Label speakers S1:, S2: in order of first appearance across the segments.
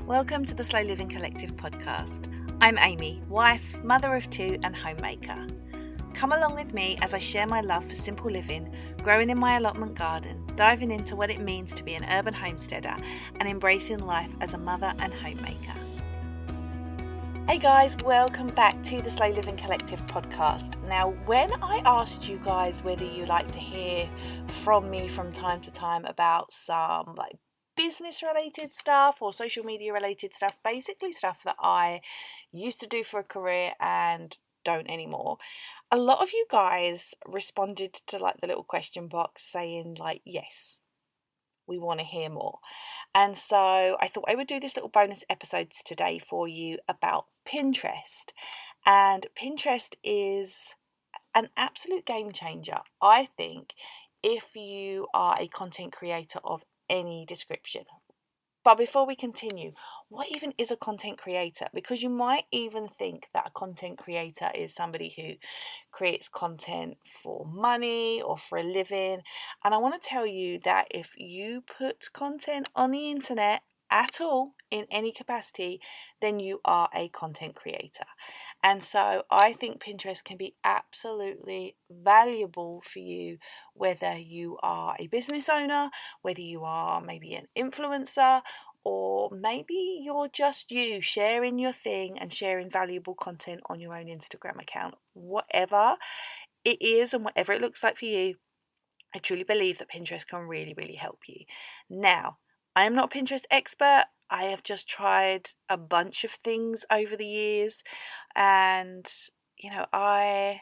S1: Welcome to the Slow Living Collective podcast. I'm Amy, wife, mother of two, and homemaker. Come along with me as I share my love for simple living, growing in my allotment garden, diving into what it means to be an urban homesteader, and embracing life as a mother and homemaker. Hey guys, welcome back to the Slow Living Collective podcast. Now, when I asked you guys whether you like to hear from me from time to time about some business related stuff or social media related stuff, basically stuff that I used to do for a career and don't anymore, a lot of you guys responded to the little question box saying yes, we want to hear more. And so I thought I would do this little bonus episodes today for you about Pinterest. And Pinterest is an absolute game changer, I think, if you are a content creator of any description. But before we continue, what even is a content creator? Because you might even think that a content creator is somebody who creates content for money or for a living. And I want to tell you that if you put content on the internet at all in any capacity, then you are a content creator. And so I think Pinterest can be absolutely valuable for you, whether you are a business owner, whether you are maybe an influencer, or maybe you're just you sharing your thing and sharing valuable content on your own Instagram account. Whatever it is and whatever it looks like for you, I truly believe that Pinterest can really, really help you. Now, I am not a Pinterest expert. I have just tried a bunch of things over the years, and I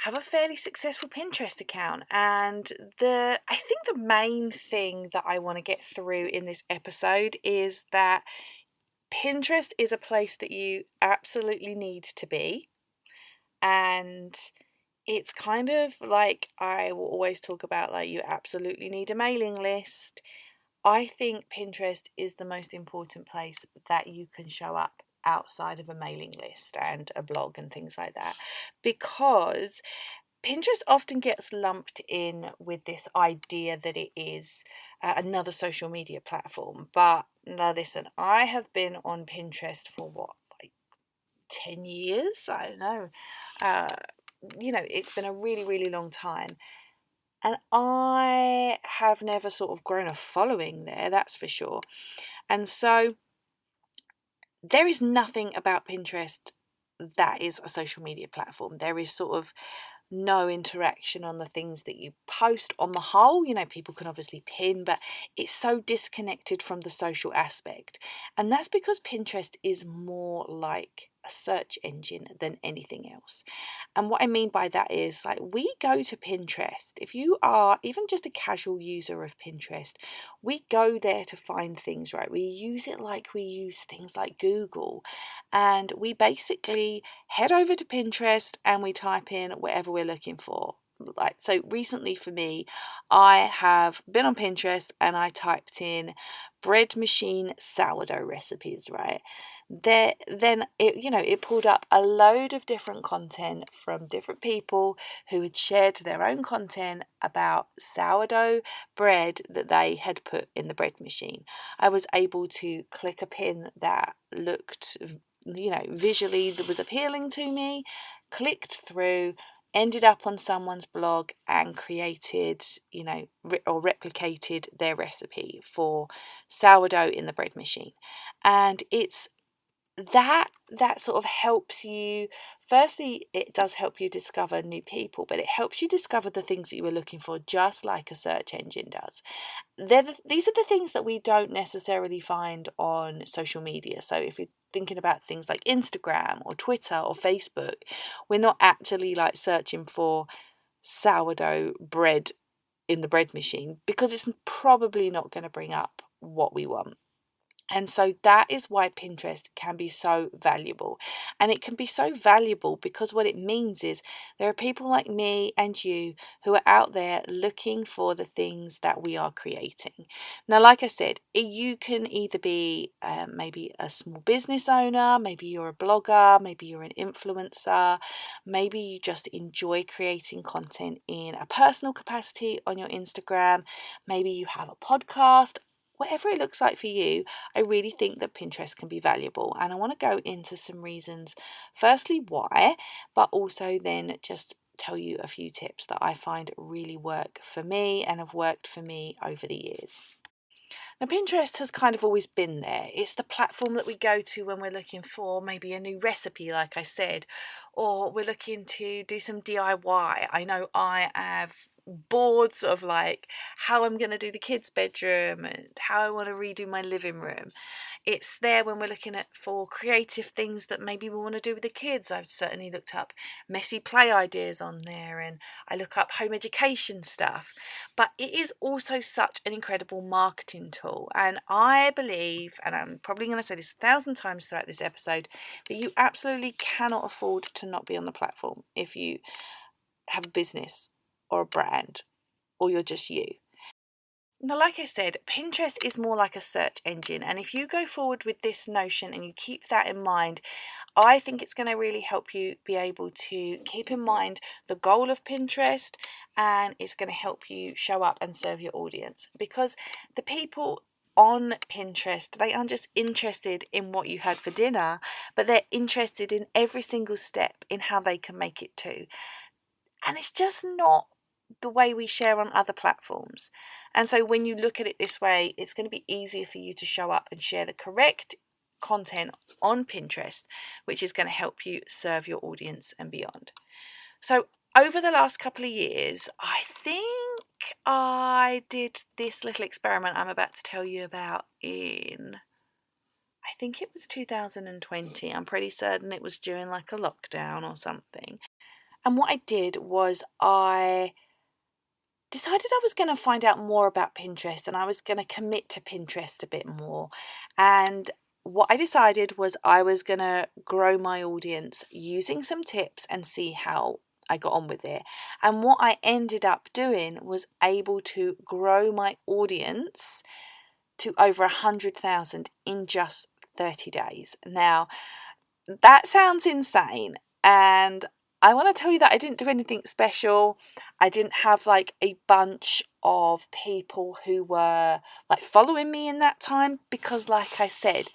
S1: have a fairly successful Pinterest account. And I think the main thing that I want to get through in this episode is that Pinterest is a place that you absolutely need to be. And it's kind of like I will always talk about, you absolutely need a mailing list. I think Pinterest is the most important place that you can show up outside of a mailing list and a blog and things like that, because Pinterest often gets lumped in with this idea that it is another social media platform. But now listen, I have been on Pinterest for 10 years? I don't know. It's been a really, really long time. And I have never sort of grown a following there, that's for sure. And so there is nothing about Pinterest that is a social media platform. There is sort of no interaction on the things that you post on the whole. People can obviously pin, but it's so disconnected from the social aspect. And that's because Pinterest is more like a search engine than anything else. And what I mean by that is we go to Pinterest. If you are even just a casual user of Pinterest, we go there to find things, right? We use it like we use things like Google. And we basically head over to Pinterest and we type in whatever we're looking for. So recently for me, I have been on Pinterest and I typed in bread machine sourdough recipes, right? Then it pulled up a load of different content from different people who had shared their own content about sourdough bread that they had put in the bread machine. I was able to click a pin that looked visually that was appealing to me, clicked through, ended up on someone's blog and created, or replicated their recipe for sourdough in the bread machine. And it's that sort of helps you. Firstly, it does help you discover new people, but it helps you discover the things that you were looking for, just like a search engine does. These are the things that we don't necessarily find on social media. So if you're thinking about things like Instagram or Twitter or Facebook, we're not actually searching for sourdough bread in the bread machine, because it's probably not going to bring up what we want. And so that is why Pinterest can be so valuable. And it can be so valuable because what it means is there are people like me and you who are out there looking for the things that we are creating. Now, like I said, you can either be maybe a small business owner, maybe you're a blogger, maybe you're an influencer, maybe you just enjoy creating content in a personal capacity on your Instagram, maybe you have a podcast. whatever it looks like for you, I really think that Pinterest can be valuable. And I want to go into some reasons, firstly, why, but also then just tell you a few tips that I find really work for me and have worked for me over the years. Now, Pinterest has kind of always been there. It's the platform that we go to when we're looking for maybe a new recipe, like I said, or we're looking to do some DIY. I know I have boards of like how I'm going to do the kids' bedroom and how I want to redo my living room. It's there when we're looking at for creative things that maybe we want to do with the kids. I've certainly looked up messy play ideas on there, and I look up home education stuff. But it is also such an incredible marketing tool, and I believe, and I'm probably going to say this 1,000 times throughout this episode, that you absolutely cannot afford to not be on the platform if you have a business or a brand or you're just you. Now, like I said, Pinterest is more like a search engine, and if you go forward with this notion and you keep that in mind, I think it's going to really help you be able to keep in mind the goal of Pinterest, and it's going to help you show up and serve your audience, because the people on Pinterest, they aren't just interested in what you had for dinner, but they're interested in every single step in how they can make it too. And it's just not the way we share on other platforms. And so when you look at it this way, it's going to be easier for you to show up and share the correct content on Pinterest, which is going to help you serve your audience and beyond. So over the last couple of years, I think I did this little experiment I'm about to tell you about I think it was 2020. I'm pretty certain it was during like a lockdown or something. And what I did was I decided I was going to find out more about Pinterest, and I was going to commit to Pinterest a bit more. And what I decided was I was going to grow my audience using some tips and see how I got on with it. And what I ended up doing was able to grow my audience to over 100,000 in just 30 days. Now, that sounds insane, and I want to tell you that I didn't do anything special. I didn't have like a bunch of people who were like following me in that time, because like I said,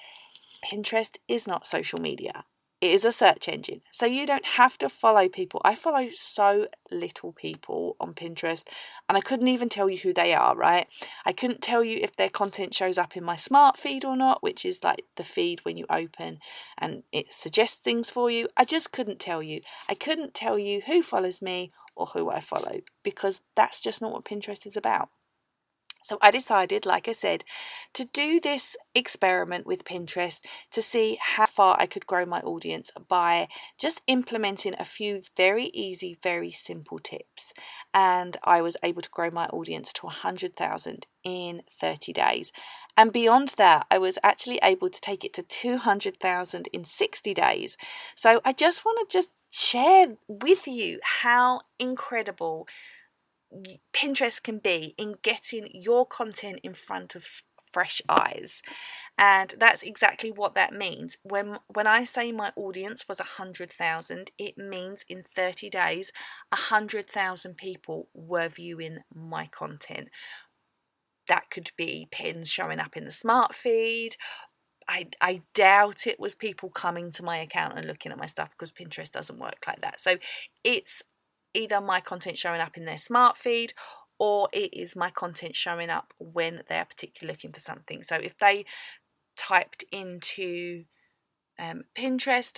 S1: Pinterest is not social media. It is a search engine. So you don't have to follow people. I follow so little people on Pinterest, and I couldn't even tell you who they are, right? I couldn't tell you if their content shows up in my smart feed or not, which is like the feed when you open and it suggests things for you. I just couldn't tell you. I couldn't tell you who follows me or who I follow, because that's just not what Pinterest is about. So I decided, like I said, to do this experiment with Pinterest to see how far I could grow my audience by just implementing a few very easy, very simple tips. And I was able to grow my audience to 100,000 in 30 days. And beyond that, I was actually able to take it to 200,000 in 60 days. So I just want to just share with you how incredible Pinterest can be in getting your content in front of fresh eyes. And that's exactly what that means. When I say my audience was 100,000, it means in 30 days 100,000 people were viewing my content. That could be pins showing up in the smart feed. I doubt it was people coming to my account and looking at my stuff, because Pinterest doesn't work like that. So it's either my content showing up in their smart feed, or it is my content showing up when they're particularly looking for something. So if they typed into Pinterest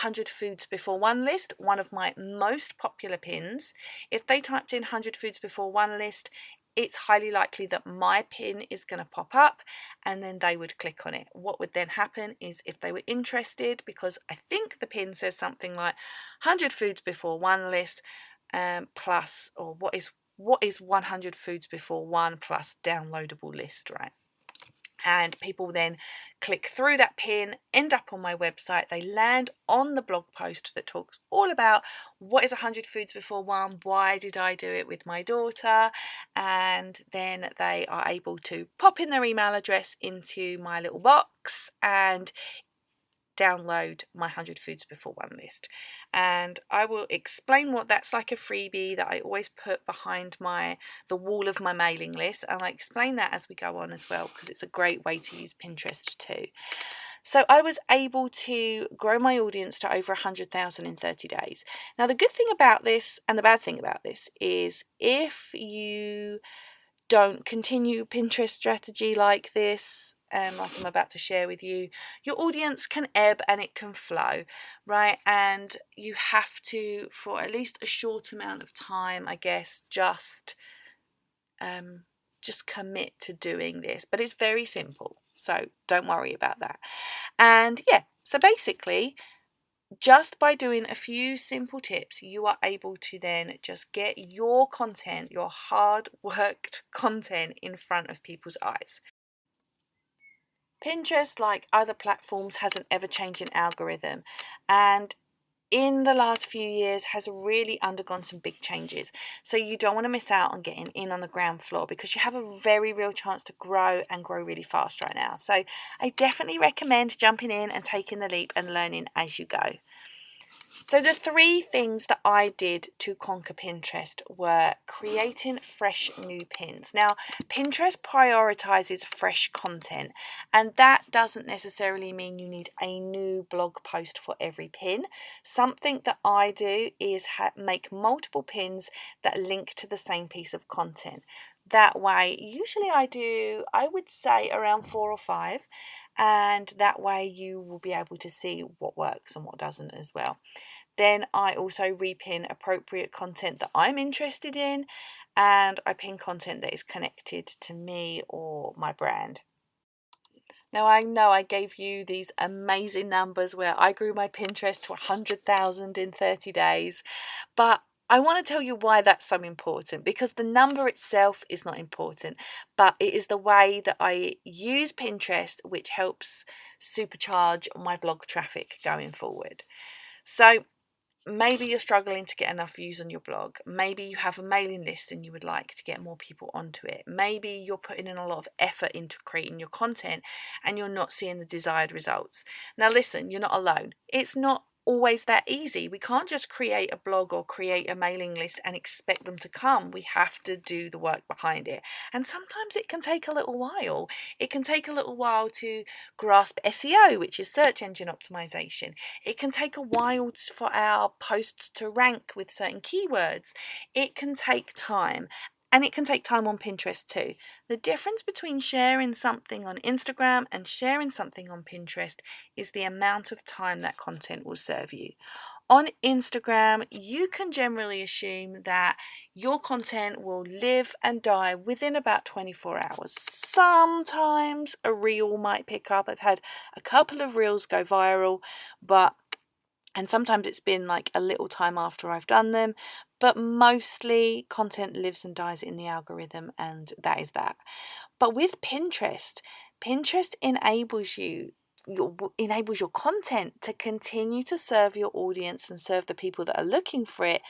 S1: 100 foods before one list, one of my most popular pins, if they typed in 100 foods before one list, it's highly likely that my pin is going to pop up, and then they would click on it. What would then happen is, if they were interested, because I think the pin says something like 100 foods before one list plus, or what is 100 foods before one plus downloadable list, right? And people then click through that pin, end up on my website, they land on the blog post that talks all about what is 100 foods before one, why did I do it with my daughter, and then they are able to pop in their email address into my little box, and download my 100 Foods Before One list. And I will explain what that's like, a freebie that I always put behind the wall of my mailing list, and I explain that as we go on as well, because it's a great way to use Pinterest too. So I was able to grow my audience to over 100,000 in 30 days. Now, the good thing about this and the bad thing about this is if you don't continue Pinterest strategy like this, like I'm about to share with you, your audience can ebb and it can flow, right? And you have to, for at least a short amount of time, I guess, just commit to doing this. But it's very simple, so don't worry about that. And yeah, so basically, just by doing a few simple tips, you are able to then just get your content, your hard worked content, in front of people's eyes. Pinterest, like other platforms, has an ever-changing algorithm, and in the last few years has really undergone some big changes. So you don't want to miss out on getting in on the ground floor, because you have a very real chance to grow and grow really fast right now. So I definitely recommend jumping in and taking the leap and learning as you go. So the 3 things that I did to conquer Pinterest were creating fresh new pins. Now, Pinterest prioritizes fresh content, and that doesn't necessarily mean you need a new blog post for every pin. Something that I do is make multiple pins that link to the same piece of content. That way, usually I would say around 4 or 5, and that way you will be able to see what works and what doesn't as well. Then I also repin appropriate content that I'm interested in, and I pin content that is connected to me or my brand. Now, I know I gave you these amazing numbers where I grew my Pinterest to 100,000 in 30 days, but I want to tell you why that's so important, because the number itself is not important, but it is the way that I use Pinterest which helps supercharge my blog traffic going forward. So maybe you're struggling to get enough views on your blog. Maybe you have a mailing list and you would like to get more people onto it. Maybe you're putting in a lot of effort into creating your content and you're not seeing the desired results. Now listen, you're not alone. It's not always that easy. We can't just create a blog or create a mailing list and expect them to come. We have to do the work behind it. And sometimes it can take a little while. It can take a little while to grasp SEO, which is search engine optimization. It can take a while for our posts to rank with certain keywords. It can take time. And it can take time on Pinterest too. The difference between sharing something on Instagram and sharing something on Pinterest is the amount of time that content will serve you. On Instagram, you can generally assume that your content will live and die within about 24 hours. Sometimes a reel might pick up. I've had a couple of reels go viral, and sometimes it's been like a little time after I've done them, but mostly content lives and dies in the algorithm, and that is that. But with Pinterest enables your content to continue to serve your audience and serve the people that are looking for it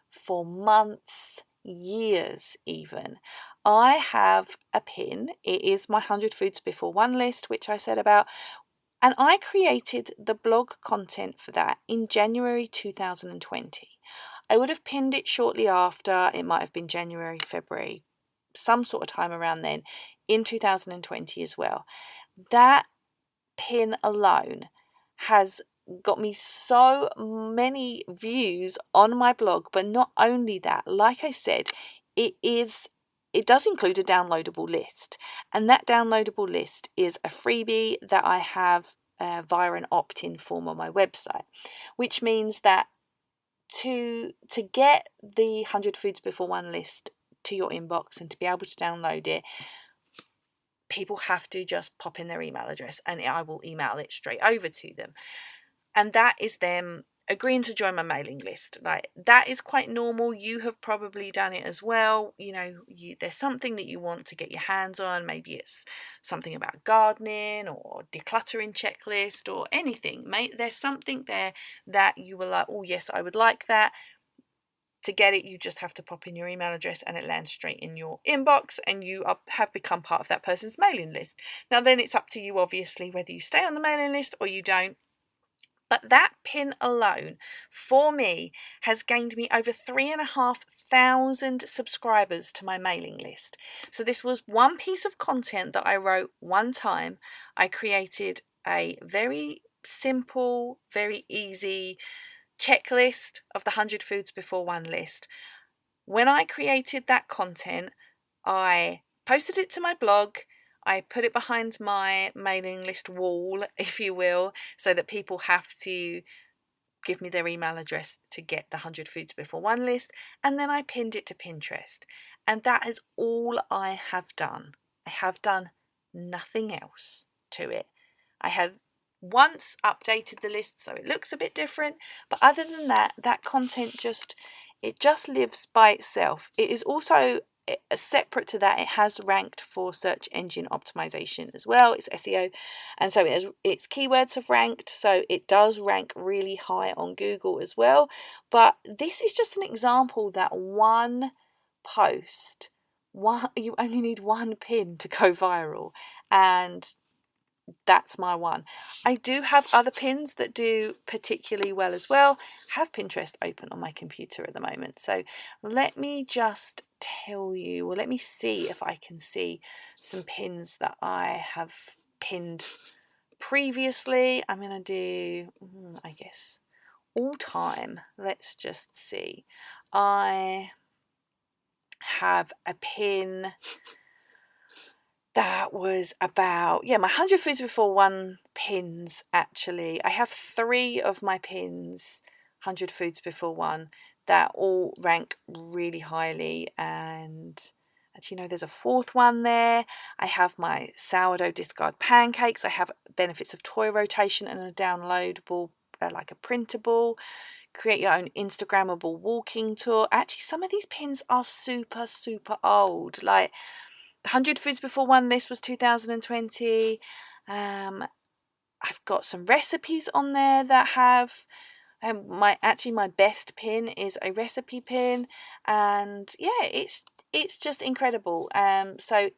S1: for months, years even. I have a pin. It is my 100 Foods Before One list, which I said about. And I created the blog content for that in January 2020. I would have pinned it shortly after. It might have been January, February, some sort of time around then in 2020 as well. That pin alone has got me so many views on my blog. But not only that, like I said, it does include a downloadable list, and that downloadable list is a freebie that I have via an opt-in form on my website, which means that to get the 100 Foods Before One list to your inbox and to be able to download it, people have to just pop in their email address and I will email it straight over to them. And that is them agreeing to join my mailing list. Like, that is quite normal. You have probably done it as well. There's something that you want to get your hands on. Maybe it's something about gardening or decluttering checklist or anything. There's something there that you were like, oh yes, I would like that. To get it, you just have to pop in your email address and it lands straight in your inbox, and you have become part of that person's mailing list. Now then, it's up to you, obviously, whether you stay on the mailing list or you don't. But that pin alone, for me, has gained me over 3,500 subscribers to my mailing list. So this was one piece of content that I wrote one time. I created a very simple, very easy checklist of the 100 foods before one list. When I created that content, I posted it to my blog. I put it behind my mailing list wall, if you will, so that people have to give me their email address to get the 100 foods before one list. And then I pinned it to Pinterest. And that is all I have done. I have done nothing else to it. I have once updated the list so it looks a bit different, but other than that, that content just lives by itself. It is also separate to that, it has ranked for search engine optimization as well. It's SEO, and so its keywords have ranked, so it does rank really high on Google as well. But this is just an example that one post, you only need one pin to go viral, and that's my one. I do have other pins that do particularly well as well. I have Pinterest open on my computer at the moment, so let me just tell you, or let me see if I can see some pins that I have pinned previously. I'm going to do, I guess, all time. Let's just see. I have a pin that was about, my 100 foods before one pins, actually. I have 3 of my pins, 100 foods before one, that all rank really highly. And actually, no, there's a 4th one there. I have my sourdough discard pancakes. I have benefits of toy rotation and a downloadable, like a printable. Create your own Instagrammable walking tour. Actually, some of these pins are super, super old. Like, 100 foods before one list was 2020. I've got some recipes on there that have my best pin is a recipe pin, and it's just incredible. So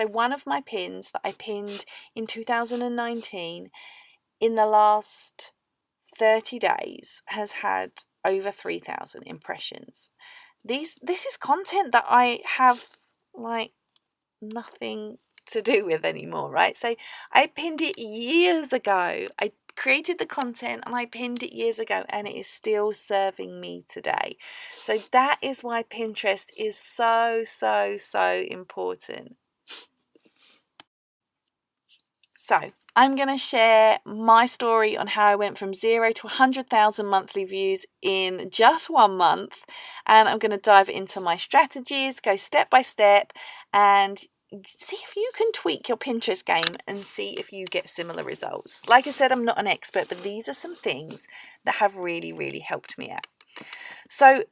S1: one of my pins that I pinned in 2019, in the last 30 days has had over 3,000 impressions. This is content that I have like nothing to do with anymore, right? So I pinned it years ago. I created the content and I pinned it years ago, and it is still serving me today. So that is why Pinterest is so, so, so important. So I'm going to share my story on how I went from 0 to 100,000 monthly views in just 1 month. And I'm going to dive into my strategies, go step by step, and see if you can tweak your Pinterest game and see if you get similar results. Like I said, I'm not an expert, but these are some things that have really, really helped me out. So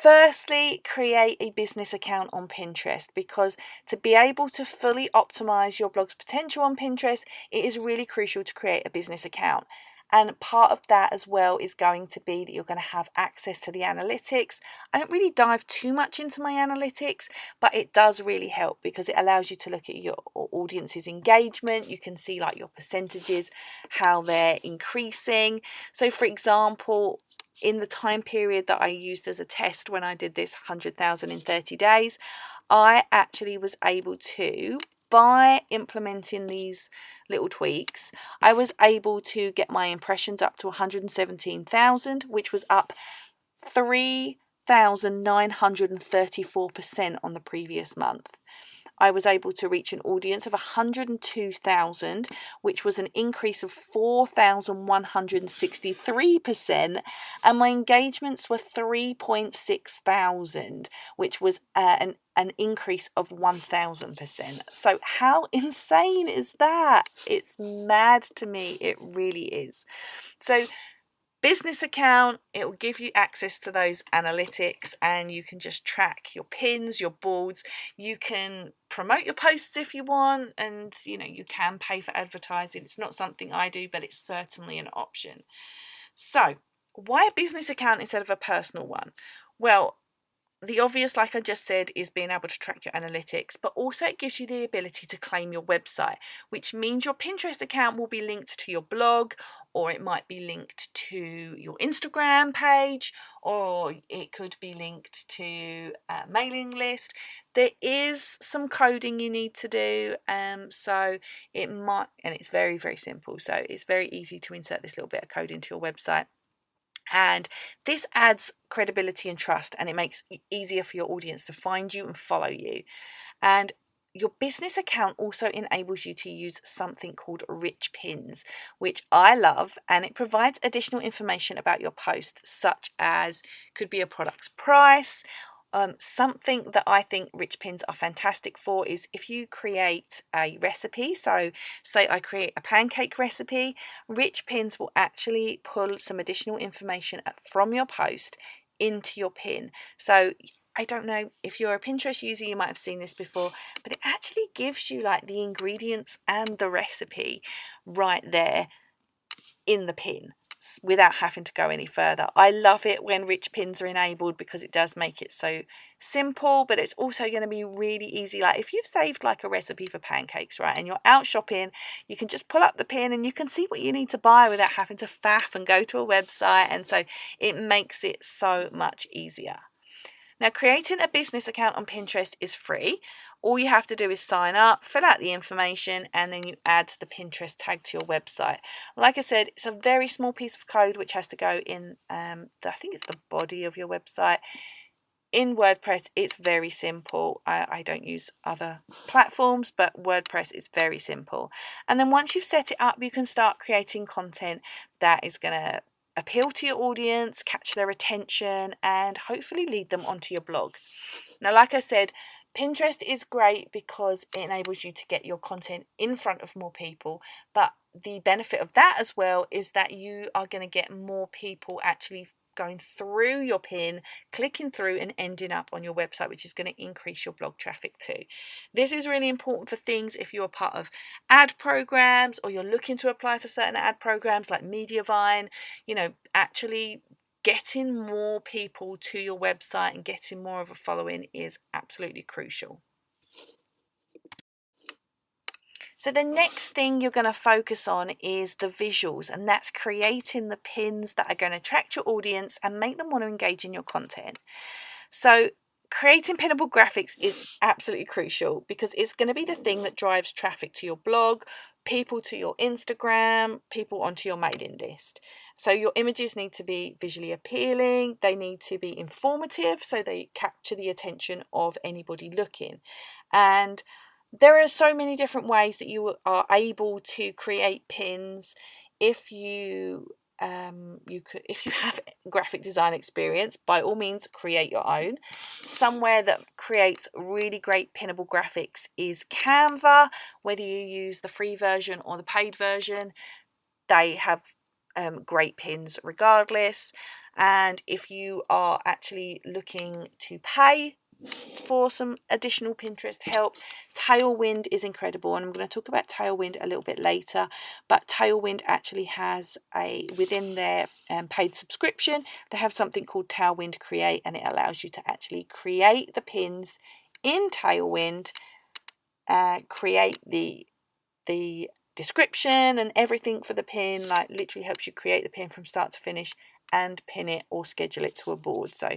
S1: firstly, create a business account on Pinterest, because to be able to fully optimize your blog's potential on Pinterest, it is really crucial to create a business account. And part of that as well is going to be that you're going to have access to the analytics. I don't really dive too much into my analytics, but it does really help because it allows you to look at your audience's engagement. You can see like your percentages, how they're increasing. So for example, in the time period that I used as a test when I did this 100,000 in 30 days, I actually was able to, by implementing these little tweaks, I was able to get my impressions up to 117,000, which was up 3,934% on the previous month. I was able to reach an audience of 102,000, which was an increase of 4,163%, and my engagements were 3.6 thousand, which was an increase of 1,000%. So how insane is that? It's mad to me. It really is. So business account, it will give you access to those analytics, and you can just track your pins, your boards. You can promote your posts if you want, and you can pay for advertising. It's not something I do, but it's certainly an option. So why a business account instead of a personal one? Well, the obvious, like I just said, is being able to track your analytics, but also it gives you the ability to claim your website, which means your Pinterest account will be linked to your blog, or it might be linked to your Instagram page, or it could be linked to a mailing list. There is some coding you need to do, so it might, and it's very, very simple. So it's very easy to insert this little bit of code into your website. And this adds credibility and trust, and it makes it easier for your audience to find you and follow you. And your business account also enables you to use something called Rich Pins, which I love, and it provides additional information about your post, such as could be a product's price. Something that I think Rich Pins are fantastic for is if you create a recipe. So say I create a pancake recipe, Rich Pins will actually pull some additional information from your post into your pin. So I don't know if you're a Pinterest user, you might have seen this before, but it actually gives you like the ingredients and the recipe right there in the pin without having to go any further. I love it when Rich Pins are enabled because it does make it so simple, but it's also going to be really easy. Like if you've saved like a recipe for pancakes, right, and you're out shopping, you can just pull up the pin and you can see what you need to buy without having to faff and go to a website, and so it makes it so much easier. Now, creating a business account on Pinterest is free. All you have to do is sign up, fill out the information, and then you add the Pinterest tag to your website. Like I said, it's a very small piece of code which has to go in, I think it's the body of your website. In WordPress, it's very simple. I don't use other platforms, but WordPress is very simple. And then once you've set it up, you can start creating content that is going to appeal to your audience, catch their attention, and hopefully lead them onto your blog. Now, like I said, Pinterest is great because it enables you to get your content in front of more people, but the benefit of that as well is that you are going to get more people actually going through your pin, clicking through and ending up on your website, which is going to increase your blog traffic too. This is really important for things if you're part of ad programs or you're looking to apply for certain ad programs like Mediavine. Actually getting more people to your website and getting more of a following is absolutely crucial. So the next thing you're going to focus on is the visuals, and that's creating the pins that are going to attract your audience and make them want to engage in your content. So creating pinnable graphics is absolutely crucial because it's going to be the thing that drives traffic to your blog, people to your Instagram, people onto your mailing list. So your images need to be visually appealing, they need to be informative so they capture the attention of anybody looking. And there are so many different ways that you are able to create pins. If you if you have graphic design experience, by all means create your own. Somewhere that creates really great pinnable graphics is Canva. Whether you use the free version or the paid version, they have great pins regardless. And if you are actually looking to pay for some additional Pinterest help, Tailwind is incredible, and I'm going to talk about Tailwind a little bit later. But Tailwind actually has within their paid subscription, they have something called Tailwind Create, and it allows you to actually create the pins in Tailwind, create the description and everything for the pin, like literally helps you create the pin from start to finish and pin it or schedule it to a board. So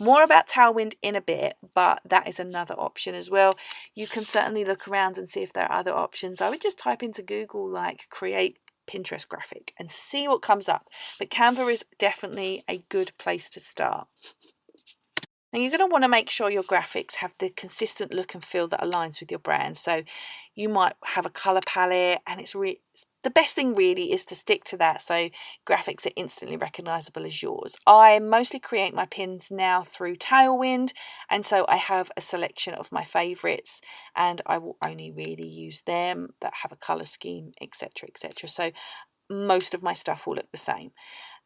S1: more about Tailwind in a bit, but that is another option as well. You can certainly look around and see if there are other options. I would just type into Google like create Pinterest graphic and see what comes up. But Canva is definitely a good place to start. Now you're going to want to make sure your graphics have the consistent look and feel that aligns with your brand. So you might have a color palette, and the best thing really is to stick to that so graphics are instantly recognizable as yours. I mostly create my pins now through Tailwind, and so I have a selection of my favorites, and I will only really use them that have a color scheme, etc., etc. So most of my stuff will look the same.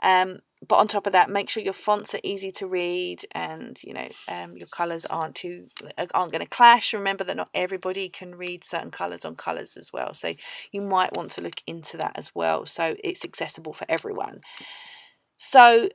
S1: But on top of that, make sure your fonts are easy to read, and your colours aren't going to clash. Remember that not everybody can read certain colours on colours as well, so you might want to look into that as well, so it's accessible for everyone. So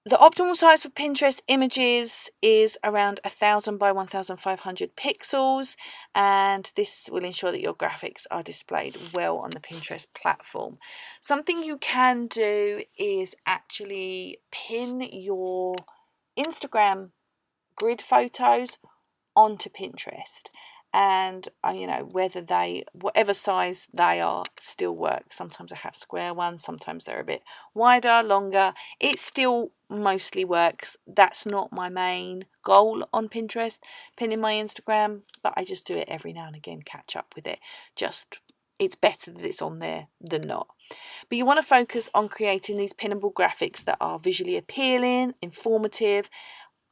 S1: The optimal size for Pinterest images is around 1000 by 1500 pixels, and this will ensure that your graphics are displayed well on the Pinterest platform. Something you can do is actually pin your Instagram grid photos onto Pinterest, and whatever size they are still work. Sometimes I have square ones, sometimes they're a bit wider, longer. It still mostly works. That's not my main goal on Pinterest, pinning my Instagram, but I just do it every now and again, catch up with it. It's better that it's on there than not. But you want to focus on creating these pinnable graphics that are visually appealing, informative,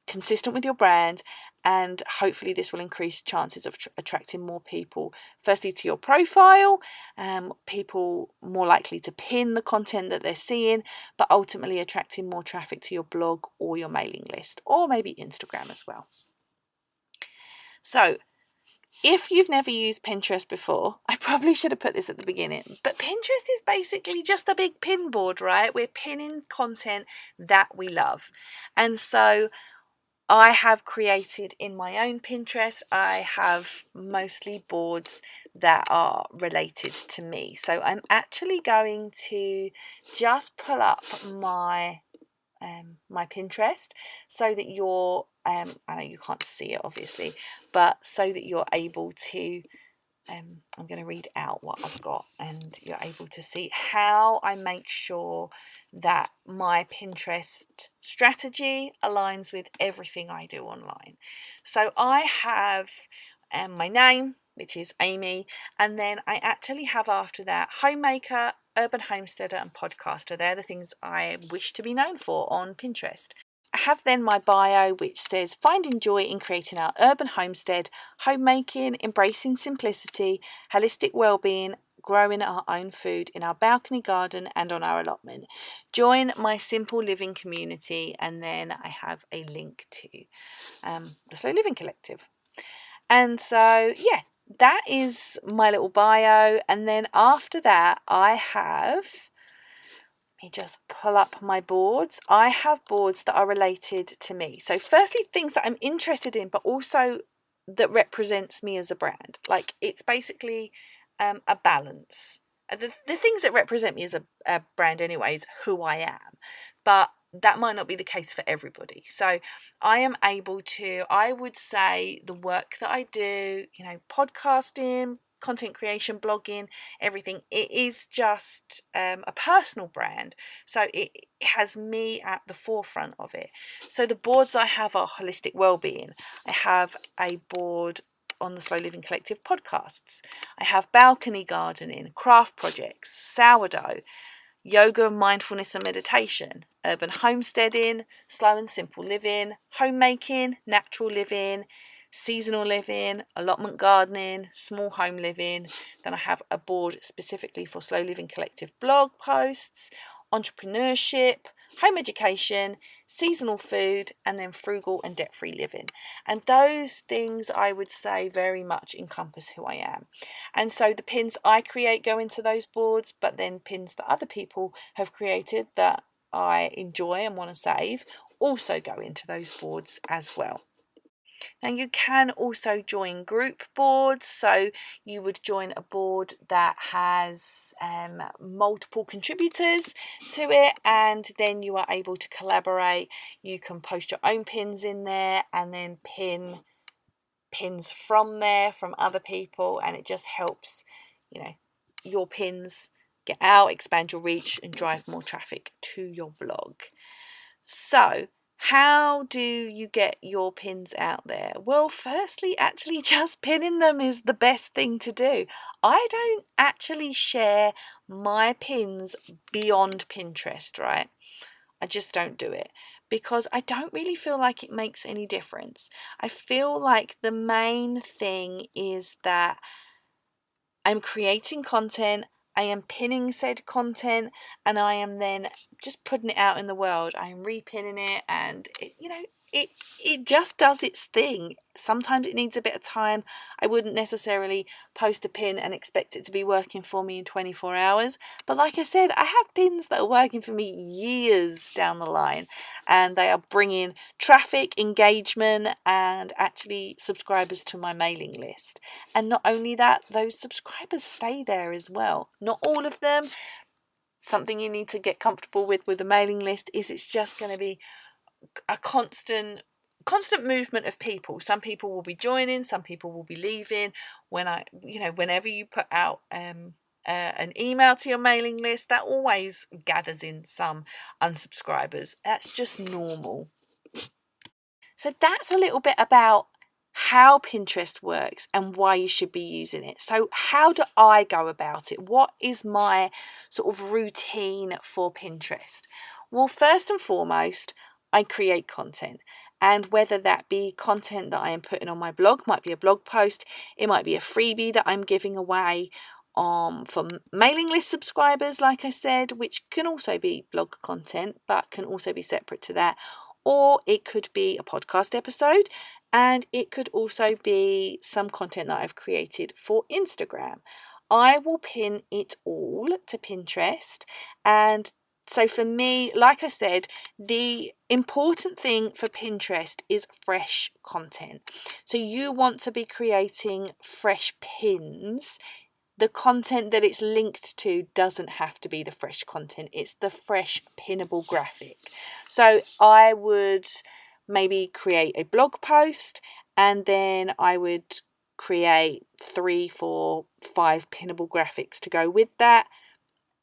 S1: consistent with your brand, and hopefully this will increase chances of attracting more people, firstly to your profile, people more likely to pin the content that they're seeing, but ultimately attracting more traffic to your blog or your mailing list, or maybe Instagram as well. So if you've never used Pinterest before, I probably should have put this at the beginning, but Pinterest is basically just a big pin board, right? We're pinning content that we love. And so I have created in my own Pinterest, I have mostly boards that are related to me. So I'm actually going to just pull up my Pinterest so that you're, I know you can't see it obviously, but so that you're able to, I'm going to read out what I've got and you're able to see how I make sure that my Pinterest strategy aligns with everything I do online. So I have my name, which is Amy, and then I actually have after that homemaker, urban homesteader and podcaster. They're the things I wish to be known for on Pinterest. I have then my bio, which says finding joy in creating our urban homestead, homemaking, embracing simplicity, holistic well-being, growing our own food in our balcony garden and on our allotment. Join my simple living community, and then I have a link to the Slow Living Collective. And so yeah, that is my little bio, and then after that I have, let me just pull up my boards. I have boards that are related to me. So firstly, things that I'm interested in, but also that represents me as a brand. Like it's basically a balance. The things that represent me as a brand anyway is who I am. But that might not be the case for everybody. So I am able to, I would say the work that I do, podcasting, content creation, blogging, everything, it is just a personal brand. So it has me at the forefront of it. So the boards I have are holistic well-being. I have a board on the Slow Living Collective podcasts. I have balcony gardening, craft projects, sourdough, yoga, mindfulness and meditation, urban homesteading, slow and simple living, homemaking, natural living, seasonal living, allotment gardening, small home living. Then I have a board specifically for Slow Living Collective blog posts, entrepreneurship, home education, seasonal food, and then frugal and debt-free living. And those things I would say very much encompass who I am. And so the pins I create go into those boards, but then pins that other people have created that I enjoy and want to save also go into those boards as well. Now you can also join group boards, so you would join a board that has multiple contributors to it, and then you are able to collaborate. You can post your own pins in there and then pin pins from there from other people, and it just helps your pins get out, expand your reach and drive more traffic to your blog. So how do you get your pins out there? Well, firstly, actually just pinning them is the best thing to do. I don't actually share my pins beyond Pinterest, right? I just don't do it because I don't really feel like it makes any difference. I feel like the main thing is that I'm creating content, I am pinning said content, and I am then just putting it out in the world. I am repinning it, and it just does its thing. Sometimes it needs a bit of time. I wouldn't necessarily post a pin and expect it to be working for me in 24 hours. But like I said, I have pins that are working for me years down the line, and they are bringing traffic, engagement, and actually subscribers to my mailing list. And not only that, those subscribers stay there as well. Not all of them. Something you need to get comfortable with a mailing list is it's just going to be a constant movement of people. Some people will be joining, some people will be leaving. Whenever you put out an email to your mailing list, that always gathers in some unsubscribers. That's just normal. So that's a little bit about how Pinterest works and why you should be using it. So how do I go about it? What is my sort of routine for Pinterest? Well, first and foremost, I create content. And whether that be content that I am putting on my blog, might be a blog post, it might be a freebie that I'm giving away for mailing list subscribers, like I said, which can also be blog content, but can also be separate to that. Or it could be a podcast episode, and it could also be some content that I've created for Instagram. I will pin it all to Pinterest. And so for me, like I said, the important thing for Pinterest is fresh content. So you want to be creating fresh pins. The content that it's linked to doesn't have to be the fresh content. It's the fresh pinnable graphic. So I would maybe create a blog post, and then I would create 3, 4, 5 pinnable graphics to go with that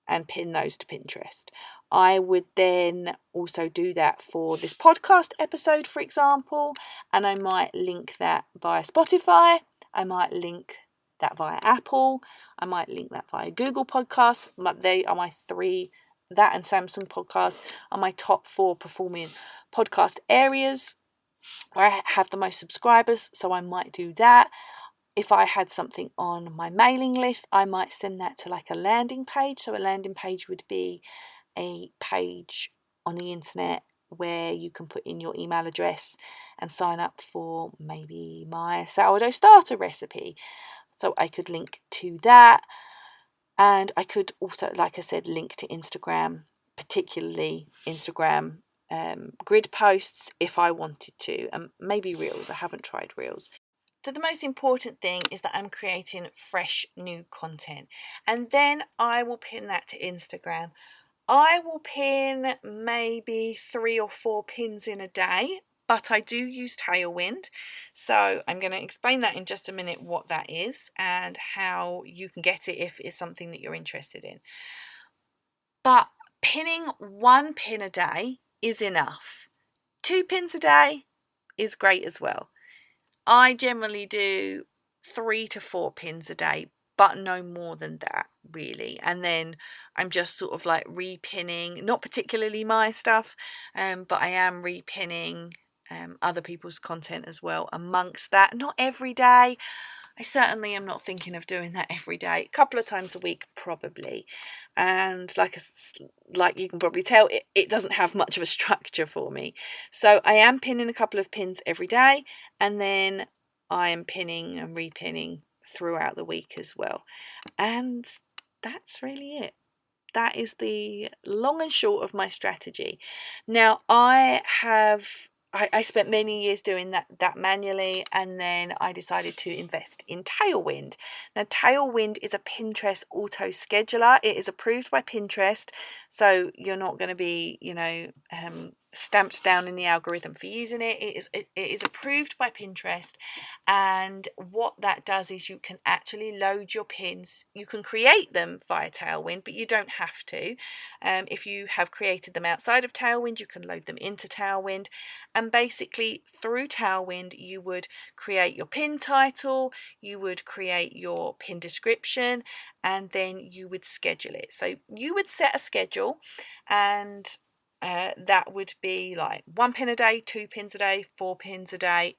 S1: and pin those to Pinterest. I would then also do that for this podcast episode, for example, and I might link that via Spotify. I might link that via Apple. I might link that via Google Podcasts. They are my 3, that and Samsung Podcasts are my top 4 performing podcast areas where I have the most subscribers, so I might do that. If I had something on my mailing list, I might send that to like a landing page. So a landing page would be a page on the internet where you can put in your email address and sign up for maybe my sourdough starter recipe. So I could link to that, and I could also, like I said, link to Instagram, particularly Instagram grid posts if I wanted to, and maybe Reels. I haven't tried Reels. So the most important thing is that I'm creating fresh new content, and then I will pin that to Instagram. I will pin maybe 3 or 4 pins in a day, but I do use Tailwind. So I'm going to explain that in just a minute, what that is and how you can get it if it's something that you're interested in. But pinning 1 pin a day is enough. 2 pins a day is great as well. I generally do 3 to 4 pins a day, but no more than that, really. And then I'm just sort of like repinning, not particularly my stuff, but I am repinning other people's content as well amongst that. Not every day. I certainly am not thinking of doing that every day. A couple of times a week, probably. And like you can probably tell, it doesn't have much of a structure for me. So I am pinning a couple of pins every day, and then I am pinning and repinning throughout the week as well. And that's really it. That is the long and short of my strategy. Now, I spent many years doing that manually, and then I decided to invest in Tailwind. Now, Tailwind is a Pinterest auto scheduler. It is approved by Pinterest, so you're not going to be, stamped down in the algorithm for using it. It is approved by Pinterest, and what that does is you can actually load your pins. You can create them via Tailwind, but you don't have to. If you have created them outside of Tailwind, you can load them into Tailwind. And basically through Tailwind, you would create your pin title, you would create your pin description, and then you would schedule it. So you would set a schedule, and that would be like 1 pin a day, 2 pins a day, 4 pins a day.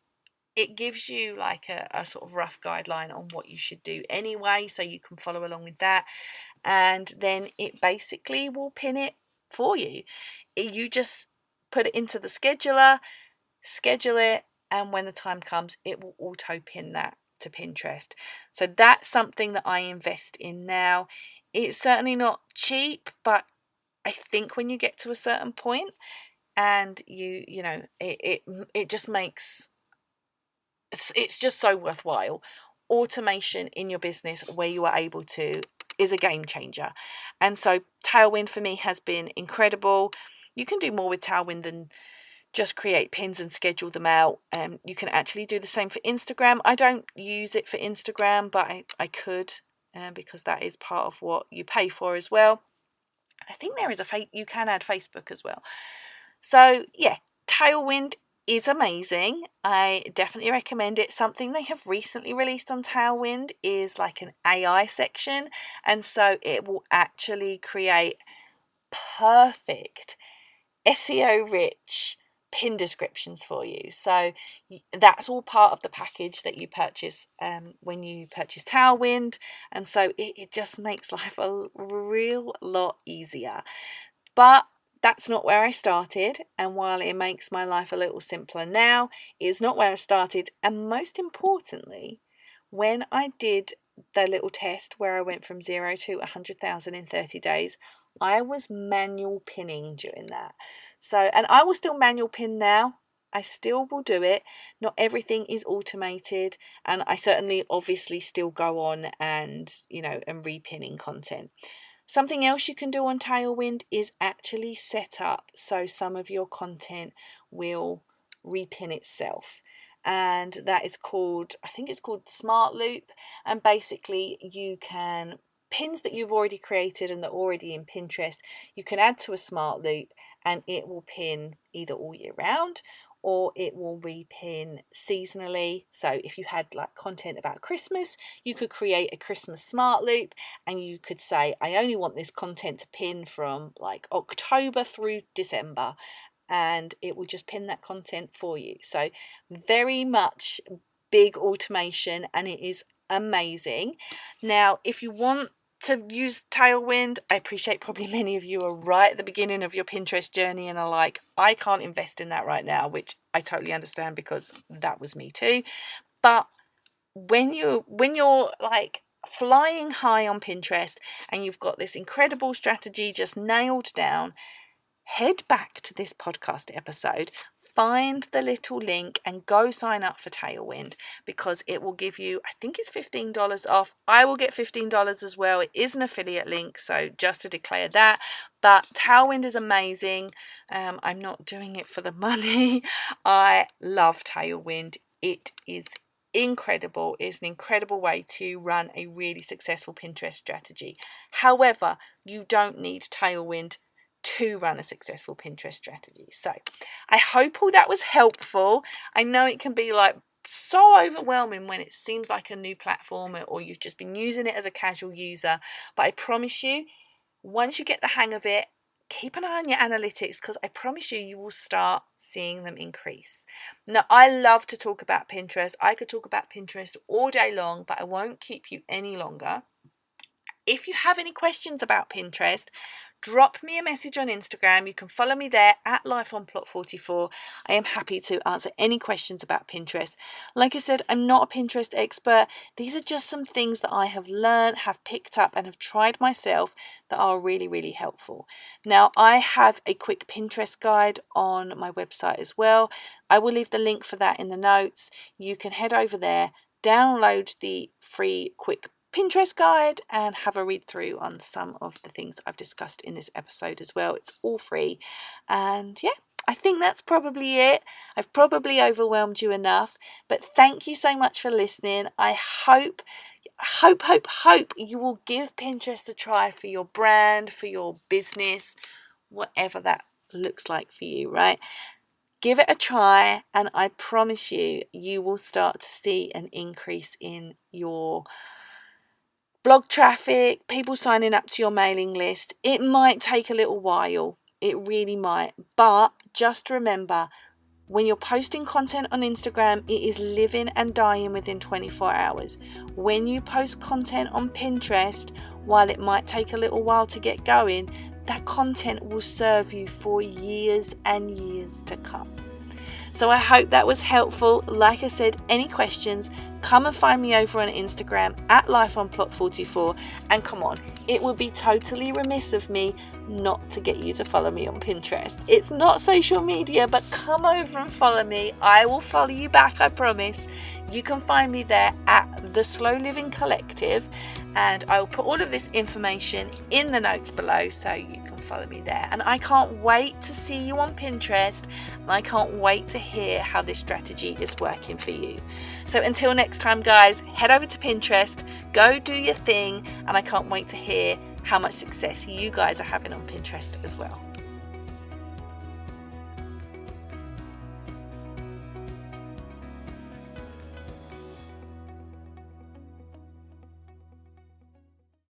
S1: It gives you like a sort of rough guideline on what you should do anyway, so you can follow along with that. And then it basically will pin it for you. You just put it into the scheduler, schedule it, and when the time comes, it will auto pin that to Pinterest. So that's something that I invest in now. It's certainly not cheap, but I think when you get to a certain point and it just makes it's just so worthwhile. Automation in your business where you are able to is a game changer. And so Tailwind for me has been incredible. You can do more with Tailwind than just create pins and schedule them out. You can actually do the same for Instagram. I don't use it for Instagram, but I could, because that is part of what you pay for as well. And I think there is you can add Facebook as well. So yeah, Tailwind is amazing. I definitely recommend it. Something they have recently released on Tailwind is like an AI section, and so it will actually create perfect SEO rich pin descriptions for you. So that's all part of the package that you purchase when you purchase Tailwind, and so it just makes life a real lot easier. But that's not where I started, and while it makes my life a little simpler now, it's not where I started. And most importantly, when I did the little test where I went from 0 to 100,000 in 30 days, I was manual pinning during that. So, and I will still manual pin now. I still will do it. Not everything is automated, and I certainly obviously still go on and repinning content. Something else you can do on Tailwind is actually set up so some of your content will repin itself. And that is called, I think it's called Smart Loop. And basically you can, pins that you've already created and that are already in Pinterest, you can add to a Smart Loop and it will pin either all year round or it will repin seasonally. So if you had like content about Christmas, you could create a Christmas Smart Loop and you could say, I only want this content to pin from like October through December, and it will just pin that content for you. So very much big automation, and it is amazing. Now, if you want to use Tailwind, I appreciate probably many of you are right at the beginning of your Pinterest journey and are like, I can't invest in that right now, which I totally understand because that was me too. But when you're like flying high on Pinterest and you've got this incredible strategy just nailed down, head back to this podcast episode, find the little link and go sign up for Tailwind, because it will give you, I think it's $15 off. I will get $15 as well. It is an affiliate link, so just to declare that. But Tailwind is amazing. I'm not doing it for the money. I love Tailwind. It is incredible. It's an incredible way to run a really successful Pinterest strategy. However, you don't need Tailwind to run a successful Pinterest strategy. So I hope all that was helpful. I know it can be like so overwhelming when it seems like a new platform or you've just been using it as a casual user, but I promise you, once you get the hang of it, keep an eye on your analytics, because I promise you will start seeing them increase. Now, I love to talk about Pinterest. I could talk about Pinterest all day long, but I won't keep you any longer. If you have any questions about Pinterest, drop me a message on Instagram. You can follow me there at LifeOnPlot44. I am happy to answer any questions about Pinterest. Like I said, I'm not a Pinterest expert. These are just some things that I have learned, have picked up and have tried myself that are really, really helpful. Now, I have a quick Pinterest guide on my website as well. I will leave the link for that in the notes. You can head over there, download the free quick Pinterest guide and have a read through on some of the things I've discussed in this episode as well. It's all free. And yeah, I think that's probably it. I've probably overwhelmed you enough, but thank you so much for listening. I hope you will give Pinterest a try for your brand, for your business, whatever that looks like for you, right? Give it a try, and I promise you will start to see an increase in your blog traffic, people signing up to your mailing list. It might take a little while. It really might. But just remember, when you're posting content on Instagram, it is living and dying within 24 hours. When you post content on Pinterest, while it might take a little while to get going, that content will serve you for years and years to come. So I hope that was helpful. Like I said, any questions, come and find me over on Instagram at lifeonplot44. And come on, it would be totally remiss of me not to get you to follow me on Pinterest. It's not social media, but come over and follow me. I will follow you back, I promise. You can find me there at The Slow Living Collective, and I will put all of this information in the notes below so you can follow me there. And I can't wait to see you on Pinterest, and I can't wait to hear how this strategy is working for you. So until next time, guys, head over to Pinterest, go do your thing, and I can't wait to hear how much success you guys are having on Pinterest as well.